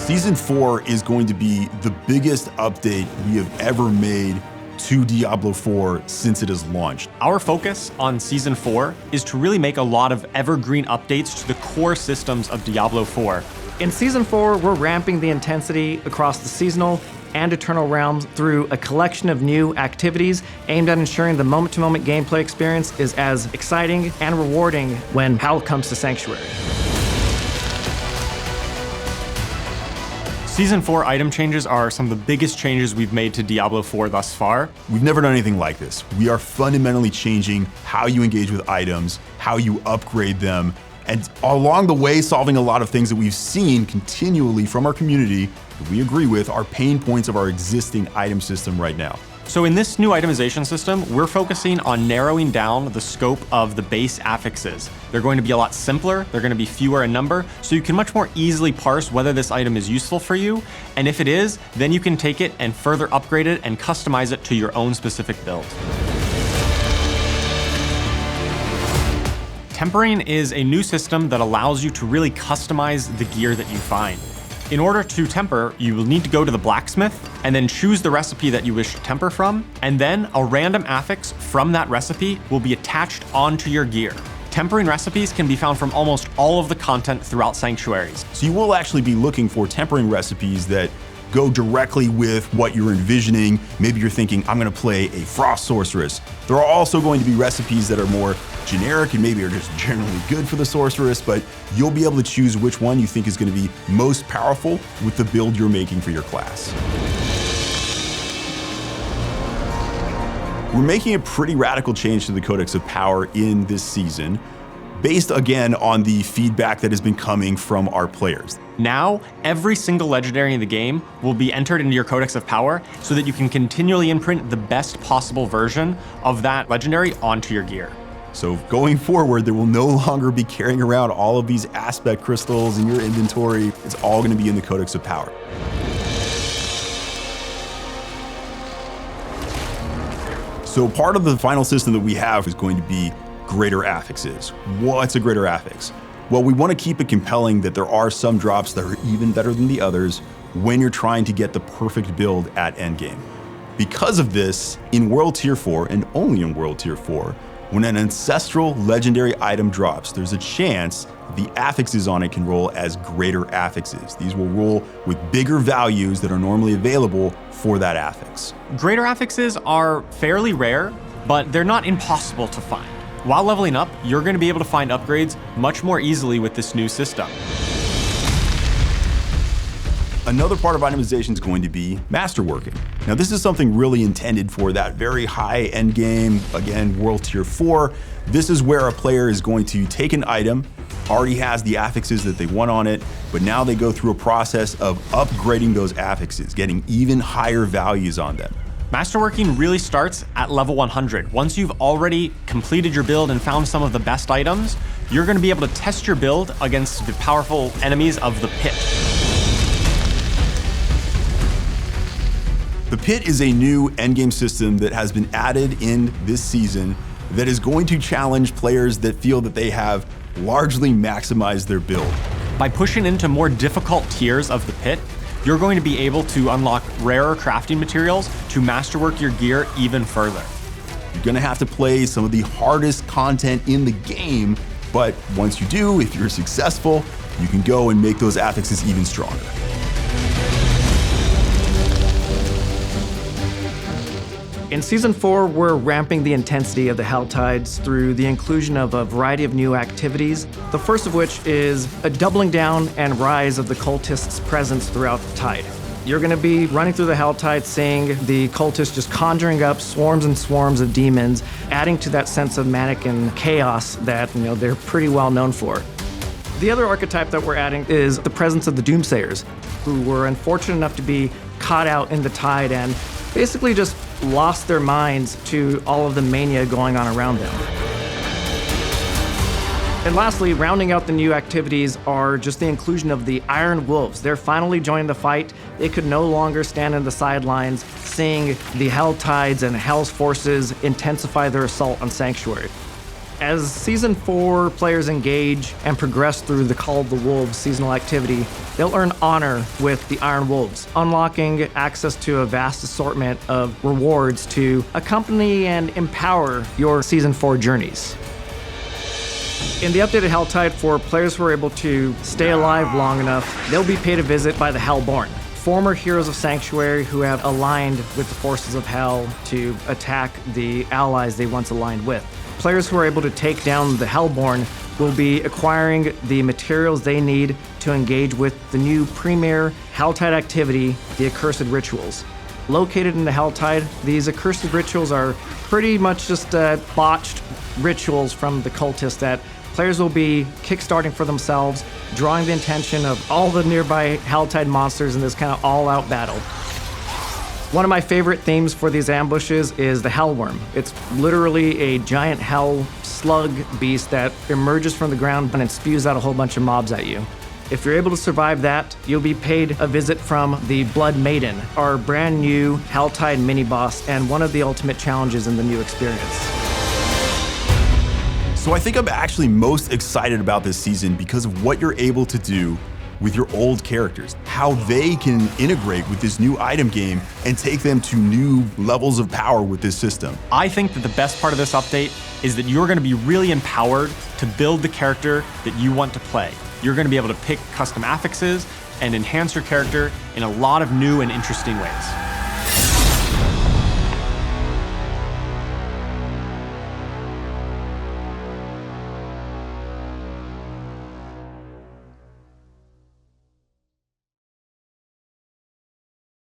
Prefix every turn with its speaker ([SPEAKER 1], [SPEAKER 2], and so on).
[SPEAKER 1] Season 4 is going to be the biggest update we have ever made to Diablo 4 since it has launched.
[SPEAKER 2] Our focus on Season 4 is to really make a lot of evergreen updates to the core systems of Diablo 4.
[SPEAKER 3] In Season 4, we're ramping the intensity across the seasonal and eternal realms through a collection of new activities aimed at ensuring the moment-to-moment gameplay experience is as exciting and rewarding when Hell comes to Sanctuary.
[SPEAKER 2] Season 4 item changes are some of the biggest changes we've made to Diablo 4 thus far.
[SPEAKER 1] We've never done anything like this. We are fundamentally changing how you engage with items, how you upgrade them, and along the way, solving a lot of things that we've seen continually from our community that we agree with are pain points of our existing item system right now.
[SPEAKER 2] So in this new itemization system, we're focusing on narrowing down the scope of the base affixes. They're going to be a lot simpler, they're going to be fewer in number, so you can much more easily parse whether this item is useful for you, and if it is, then you can take it and further upgrade it and customize it to your own specific build. Tempering is a new system that allows you to really customize the gear that you find. In order to temper, you will need to go to the blacksmith and then choose the recipe that you wish to temper from, and then a random affix from that recipe will be attached onto your gear. Tempering recipes can be found from almost all of the content throughout Sanctuaries.
[SPEAKER 1] So you will actually be looking for tempering recipes that go directly with what you're envisioning. Maybe you're thinking, I'm gonna play a Frost Sorceress. There are also going to be recipes that are more generic and maybe are just generally good for the Sorceress, but you'll be able to choose which one you think is gonna be most powerful with the build you're making for your class. We're making a pretty radical change to the Codex of Power in this season, based again on the feedback that has been coming from our players.
[SPEAKER 2] Now, every single legendary in the game will be entered into your Codex of Power so that you can continually imprint the best possible version of that legendary onto your gear.
[SPEAKER 1] So going forward, there will no longer be carrying around all of these aspect crystals in your inventory. It's all going to be in the Codex of Power. So part of the final system that we have is going to be greater affixes. What's a greater affix? Well, we want to keep it compelling that there are some drops that are even better than the others when you're trying to get the perfect build at endgame. Because of this, in World Tier 4, and only in World Tier 4, when an ancestral legendary item drops, there's a chance the affixes on it can roll as greater affixes. These will roll with bigger values that are normally available for that affix.
[SPEAKER 2] Greater affixes are fairly rare, but they're not impossible to find. While leveling up, you're going to be able to find upgrades much more easily with this new system.
[SPEAKER 1] Another part of itemization is going to be Masterworking. Now this is something really intended for that very high end game, again, World Tier 4. This is where a player is going to take an item, already has the affixes that they want on it, but now they go through a process of upgrading those affixes, getting even higher values on them.
[SPEAKER 2] Masterworking really starts at level 100. Once you've already completed your build and found some of the best items, you're going to be able to test your build against the powerful enemies of the pit.
[SPEAKER 1] The pit is a new endgame system that has been added in this season that is going to challenge players that feel that they have largely maximized their build.
[SPEAKER 2] By pushing into more difficult tiers of the pit, you're going to be able to unlock rarer crafting materials to masterwork your gear even further.
[SPEAKER 1] You're gonna have to play some of the hardest content in the game, but once you do, if you're successful, you can go and make those affixes even stronger.
[SPEAKER 3] In Season 4, we're ramping the intensity of the Hell Tides through the inclusion of a variety of new activities, the first of which is a doubling down and rise of the cultists' presence throughout the tide. You're going to be running through the Hell Tide, seeing the cultists just conjuring up swarms and swarms of demons, adding to that sense of manic and chaos that they're pretty well known for. The other archetype that we're adding is the presence of the Doomsayers, who were unfortunate enough to be caught out in the tide and basically just lost their minds to all of the mania going on around them. And lastly, rounding out the new activities are just the inclusion of the Iron Wolves. They're finally joining the fight. They could no longer stand in the sidelines, seeing the Hell Tides and Hell's forces intensify their assault on Sanctuary. As Season 4 players engage and progress through the Call of the Wolves seasonal activity, they'll earn honor with the Iron Wolves, unlocking access to a vast assortment of rewards to accompany and empower your Season 4 journeys. In the updated Helltide, for players who are able to stay alive long enough, they'll be paid a visit by the Hellborn, former heroes of Sanctuary who have aligned with the forces of Hell to attack the allies they once aligned with. Players who are able to take down the Hellborn will be acquiring the materials they need to engage with the new premier Helltide activity, the Accursed Rituals. Located in the Helltide, these Accursed Rituals are pretty much just botched rituals from the cultists that players will be kickstarting for themselves, drawing the attention of all the nearby Helltide monsters in this kind of all-out battle. One of my favorite themes for these ambushes is the Hellworm. It's literally a giant hell slug beast that emerges from the ground and it spews out a whole bunch of mobs at you. If you're able to survive that, you'll be paid a visit from the Blood Maiden, our brand new Helltide mini-boss and one of the ultimate challenges in the new experience.
[SPEAKER 1] So I think I'm actually most excited about this season because of what you're able to do with your old characters, how they can integrate with this new item game and take them to new levels of power with this system.
[SPEAKER 2] I think that the best part of this update is that you're going to be really empowered to build the character that you want to play. You're going to be able to pick custom affixes and enhance your character in a lot of new and interesting ways.